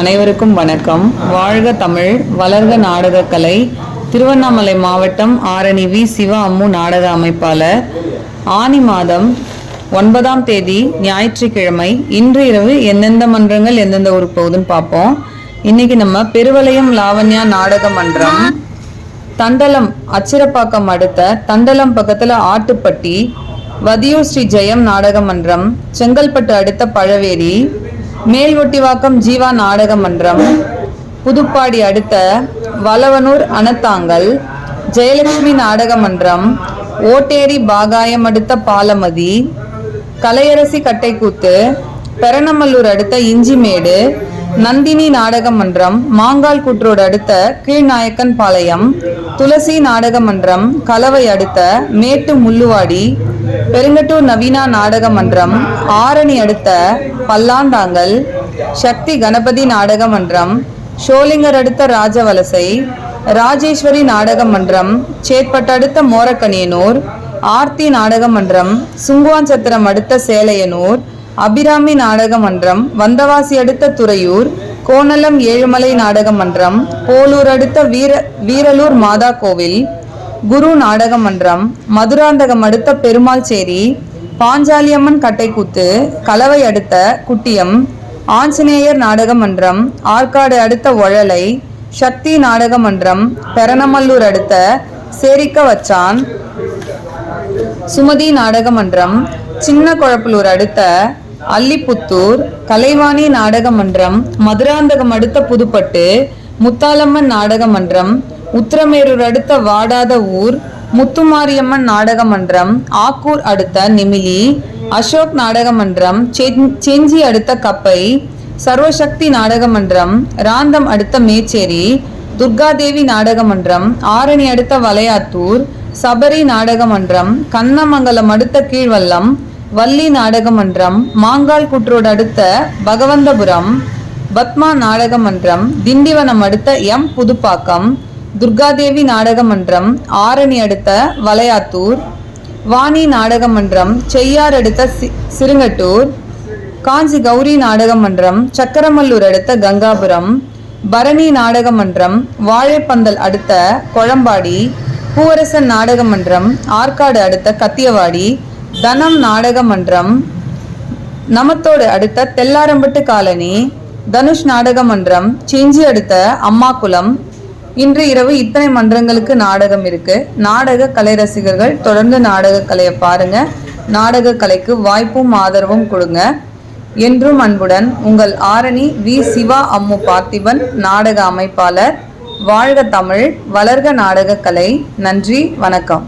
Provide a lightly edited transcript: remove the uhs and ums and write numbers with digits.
அனைவருக்கும் வணக்கம். வாழ்க தமிழ், வளர்க நாடகக்கலை. திருவண்ணாமலை மாவட்டம் ஆரணி வி. சிவா அம்மு நாடக அமைப்பாளர். ஆனி மாதம் 9ஆம் தேதி ஞாயிற்றுக்கிழமை இன்று இரவு எந்தெந்த மன்றங்கள் எந்தெந்த ஊருக்கு போகுதுன்னு பார்ப்போம். இன்னைக்கு நம்ம பெருவளையம் லாவண்யா நாடக மன்றம், தண்டலம் அச்சிரப்பாக்கம் அடுத்த தண்டலம் பக்கத்துல ஆட்டுப்பட்டி, வதியூர் ஸ்ரீ ஜெயம் நாடக மன்றம், செங்கல்பட்டு அடுத்த பழவேரி, மேல்வொட்டிவாக்கம் ஜீவா நாடக மன்றம், புதுப்பாடி அடுத்த வளவனூர் அனத்தாங்கல், ஜெயலட்சுமி நாடக மன்றம், ஓட்டேரி பாகாயம் அடுத்த பாலமதி, கலையரசி கட்டைக்கூத்து, பெரணமல்லூர் அடுத்த இஞ்சிமேடு, நந்தினி நாடக மன்றம், மாங்கால் கூற்றோடு அடுத்த கீழ்நாயக்கன் பாளையம், துளசி நாடக மன்றம், கலவை அடுத்த மேட்டு முள்ளுவாடி, பெருங்கட்டூர் நவீனா நாடக மன்றம், ஆரணி அடுத்த பல்லாந்தாங்கல், சக்தி கணபதி நாடக மன்றம், ஷோலிங்கர் அடுத்த ராஜவலசை, ராஜேஸ்வரி நாடக மன்றம், சேட்பட்டு அடுத்த மோரக்கனியனூர், ஆர்த்தி நாடக மன்றம், சுங்குவான் சத்திரம் அடுத்த சேலையனூர், அபிராமி நாடக மன்றம், வந்தவாசி அடுத்த துறையூர், கோணலம் ஏழுமலை நாடக மன்றம், போலூர் அடுத்த வீரலூர் மாதா கோவில், குரு நாடக மன்றம், மதுராந்தகம் அடுத்த பெருமாள் சேரி, பாஞ்சாலியம்மன் கட்டைக்கூத்து, கலவை அடுத்த குட்டியம், ஆஞ்சநேயர் நாடக மன்றம், ஆற்காடு அடுத்த ஒழலை, சக்தி நாடக மன்றம், பெரணமல்லூர் அடுத்த சேரிக்க வச்சான், சுமதி நாடக மன்றம், சின்ன குழப்பலூர் அடுத்த அல்லிப்புத்தூர், கலைவாணி நாடக மன்றம், மதுராந்தகம் அடுத்த புதுப்பட்டு, முத்தாலம்மன் நாடக மன்றம், உத்திரமேரூர் அடுத்த வாடாத ஊர், முத்துமாரியம்மன் நாடக மன்றம், ஆக்கூர் அடுத்த நிமிலி, அசோக் நாடக மன்றம், செஞ்சி அடுத்த கப்பை, சர்வசக்தி நாடக மன்றம், ராந்தம் அடுத்த மேச்சேரி, துர்காதேவி நாடக மன்றம், ஆரணி அடுத்த வளையாத்தூர், சபரி நாடக மன்றம், கண்ணமங்கலம் அடுத்த கீழ்வல்லம், வள்ளி நாடக மன்றம், மாங்கால் குற்றோடு அடுத்த பகவந்தபுரம், பத்மா நாடக மன்றம், திண்டிவனம் அடுத்த எம் புதுப்பாக்கம், துர்காதேவி நாடக மன்றம், ஆரணி அடுத்த வளையாத்தூர், வாணி நாடக மன்றம், செய்யார் அடுத்த சிறுங்கட்டூர், காஞ்சி கௌரி நாடக மன்றம், சக்கரமல்லூர் அடுத்த கங்காபுரம், பரணி நாடக மன்றம், வாழைப்பந்தல் அடுத்த கொழம்பாடி, பூவரசன் நாடக மன்றம், ஆற்காடு அடுத்த கத்தியவாடி, தனம் நாடக மன்றம், நமத்தோடு அடுத்த தெல்லாரம்பட்டு காலனி, தனுஷ் நாடக மன்றம், செஞ்சி அடுத்த அம்மாக்குளம். இன்று இரவு இத்தனை மன்றங்களுக்கு நாடகம் இருக்கு. நாடக கலை ரசிகர்கள் தொடர்ந்து நாடக கலையை பாருங்க. நாடக கலைக்கு வாய்ப்பும் ஆதரவும் கொடுங்க. என்றும் அன்புடன் உங்கள் ஆரணி வி. சிவா அம்மு பார்த்திபன், நாடக அமைப்பாளர். வாழ்க தமிழ், வளர்க நாடக கலை. நன்றி, வணக்கம்.